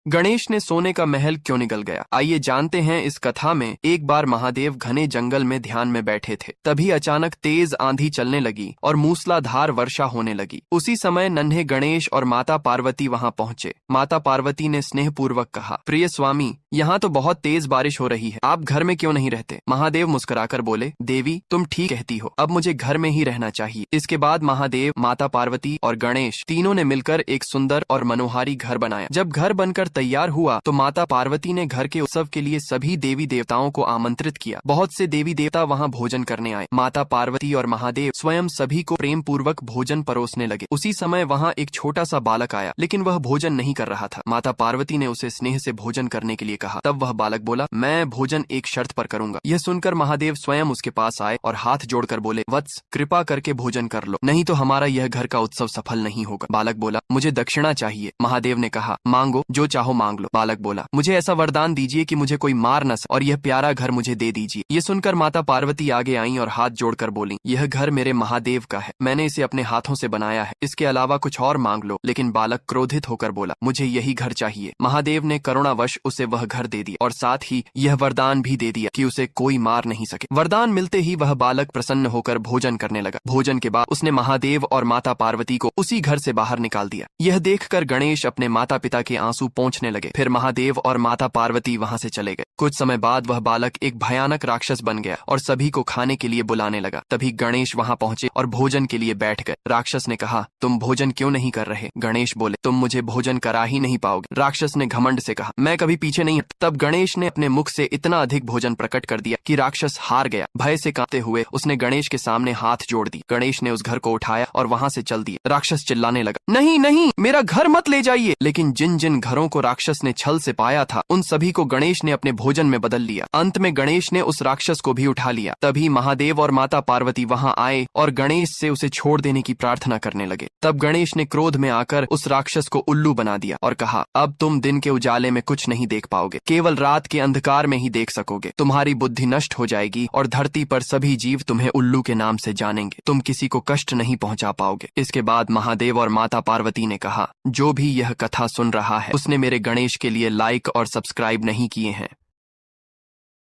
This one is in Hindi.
गणेश ने सोने का महल क्यों निगल गया? आइए जानते हैं इस कथा में। एक बार महादेव घने जंगल में ध्यान में बैठे थे। तभी अचानक तेज आंधी चलने लगी और मूसलाधार वर्षा होने लगी। उसी समय नन्हे गणेश और माता पार्वती वहां पहुंचे। माता पार्वती ने स्नेहपूर्वक कहा, प्रिय स्वामी, यहाँ तो बहुत तेज बारिश हो रही है, आप घर में क्यों नहीं रहते? महादेव मुस्कुराकर बोले, देवी तुम ठीक कहती हो, अब मुझे घर में ही रहना चाहिए। इसके बाद महादेव, माता पार्वती और गणेश तीनों ने मिलकर एक सुंदर और मनोहारी घर बनाया। जब घर बनकर तैयार हुआ तो माता पार्वती ने घर के उत्सव के लिए सभी देवी देवताओं को आमंत्रित किया। बहुत से देवी देवता वहां भोजन करने आए। माता पार्वती और महादेव स्वयं सभी को प्रेम पूर्वक भोजन परोसने लगे। उसी समय वहां एक छोटा सा बालक आया, लेकिन वह भोजन नहीं कर रहा था। माता पार्वती ने उसे स्नेह से भोजन करने के लिए कहा। तब वह बालक बोला, मैं भोजन एक शर्त पर करूंगा। यह सुनकर महादेव स्वयं उसके पास आए और हाथ जोड़कर बोले, वत्स, कृपा करके भोजन कर लो, नहीं तो हमारा यह घर का उत्सव सफल नहीं होगा। बालक बोला, मुझे दक्षिणा चाहिए। महादेव ने कहा, मांगो, जो चाहो मांग लो। बालक बोला, मुझे ऐसा वरदान दीजिए कि मुझे कोई मार न सके और यह प्यारा घर मुझे दे दीजिए। ये सुनकर माता पार्वती आगे आई और हाथ जोड़कर बोली, यह घर मेरे महादेव का है, मैंने इसे अपने हाथों से बनाया है, इसके अलावा कुछ और मांग लो। लेकिन बालक क्रोधित होकर बोला, मुझे यही घर चाहिए। महादेव ने करुणावश उसे वह घर दे दिया और साथ ही यह वरदान भी दे दिया कि उसे कोई मार नहीं सके। वरदान मिलते ही वह बालक प्रसन्न होकर भोजन करने लगा। भोजन के बाद उसने महादेव और माता पार्वती को उसी घर से बाहर निकाल दिया। यह देखकर गणेश अपने माता पिता के आंसू पोंछने लगे। फिर महादेव और माता पार्वती वहां से चले गए। कुछ समय बाद वह बालक एक भयानक राक्षस बन गया और सभी को खाने के लिए बुलाने लगा। तभी गणेश वहां पहुंचे और भोजन के लिए बैठ गए। राक्षस ने कहा, तुम भोजन क्यों नहीं कर रहे? गणेश बोले, तुम मुझे भोजन करा ही नहीं पाओगे। राक्षस ने घमंड से कहा, मैं कभी पीछे नहीं। तब गणेश ने अपने मुख से इतना अधिक भोजन प्रकट कर दिया कि राक्षस हार गया। भय से कांपते हुए उसने गणेश के सामने हाथ जोड़ दी। गणेश ने उस घर को उठाया और वहां से चल दिया। राक्षस चिल्लाने लगा, नहीं नहीं, मेरा घर मत ले जाइए। लेकिन जिन जिन घरों को राक्षस ने छल से पाया था, उन सभी को गणेश ने अपने भोजन में बदल लिया। अंत में गणेश ने उस राक्षस को भी उठा लिया। तभी महादेव और माता पार्वती वहां आए और गणेश से उसे छोड़ देने की प्रार्थना करने लगे। तब गणेश ने क्रोध में आकर उस राक्षस को उल्लू बना दिया और कहा, अब तुम दिन के उजाले में कुछ नहीं देख पाओगे, केवल रात के अंधकार में ही देख सकोगे। तुम्हारी बुद्धि नष्ट हो जाएगी और धरती पर सभी जीव तुम्हें उल्लू के नाम से जानेंगे। तुम किसी को कष्ट नहीं पहुंचा पाओगे। इसके बाद महादेव और माता पार्वती ने कहा, जो भी यह कथा सुन रहा है उसने मेरे गणेश के लिए लाइक और सब्सक्राइब नहीं किए हैं।